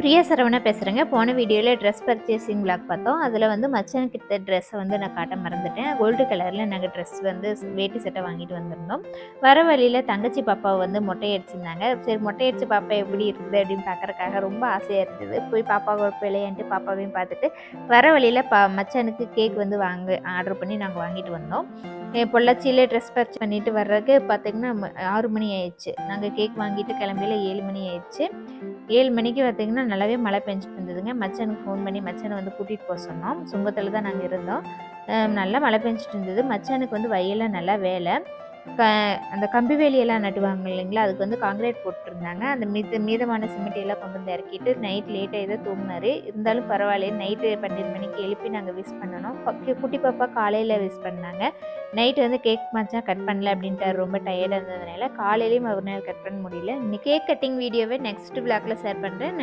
பிரியா சரவணா பேசுகிறேங்க. போன வீடியோவில் ட்ரெஸ் பர்ச்சேசிங் விளாக் பார்த்தோம். அதில் வந்து மச்சானுக்கு எடுத்த ட்ரெஸ்ஸை வந்து நான் காட்ட மறந்துட்டேன். கோல்டு கலரில் நாங்கள் ட்ரெஸ் வந்து வேட்டி சட்டை வாங்கிட்டு வந்திருந்தோம். வர வழியில் தங்கச்சி பாப்பாவை வந்து மொட்டை அடிச்சிருந்தாங்க. சரி, மொட்டை அடித்த பாப்பா எப்படி இருக்குது அப்படின்னு பார்க்குறக்காக ரொம்ப ஆசையாக இருந்தது. போய் பாப்பாவை விளையாண்டு பாப்பாவையும் பார்த்துட்டு வர வழியில் மச்சானுக்கு கேக் வந்து ஆர்டர் பண்ணி நாங்கள் வாங்கிட்டு வந்தோம். பொள்ளாச்சியில் ட்ரெஸ் பர்ச்சேஸ் பண்ணிட்டு வர்றதுக்கு பார்த்திங்கன்னா 6 மணி ஆயிடுச்சு. நாங்கள் கேக் வாங்கிட்டு கிளம்பியில் 7 மணி ஆயிடுச்சு. 7 மணிக்கு பார்த்திங்கன்னா நல்லாவே மழை பெஞ்சிட்டு இருந்ததுங்க. மச்சானுக்கு ஃபோன் பண்ணி மச்சானை வந்து கூட்டிகிட்டு போக சொன்னோம். சுங்கத்தில் தான் நாங்கள் இருந்தோம். நல்லா மழை பெஞ்சிட்டு இருந்தது. மச்சானுக்கு வந்து வயலில் நல்லா வேலை. அந்த கம்பி வேலியெல்லாம் நட்டுவாங்க இல்லைங்களா, அதுக்கு வந்து காங்கிரீட் போட்டுருந்தாங்க. அந்த மீதமான சிமெண்ட்டையெல்லாம் கொண்டு வந்து இறக்கிட்டு நைட் லேட்டாக தான் தூங்கினார். இருந்தாலும் பரவாயில்ல, நைட்டு 12 மணிக்கு எழுப்பி நாங்கள் விஷ் பண்ணணும். குட்டி பாப்பா காலையில் விஷ் பண்ணாங்க. நைட்டு வந்து கேக் மச்சான் கட் பண்ணல அப்படின்ட்டு ரொம்ப டயர்டாக இருந்ததுனால காலையிலையும் ஒரு நாள் கட் பண்ண முடியல. இன்னைக்கு கேக் கட்டிங் வீடியோவை நெக்ஸ்ட் விளாக்ல ஷேர் பண்ணுறேன்.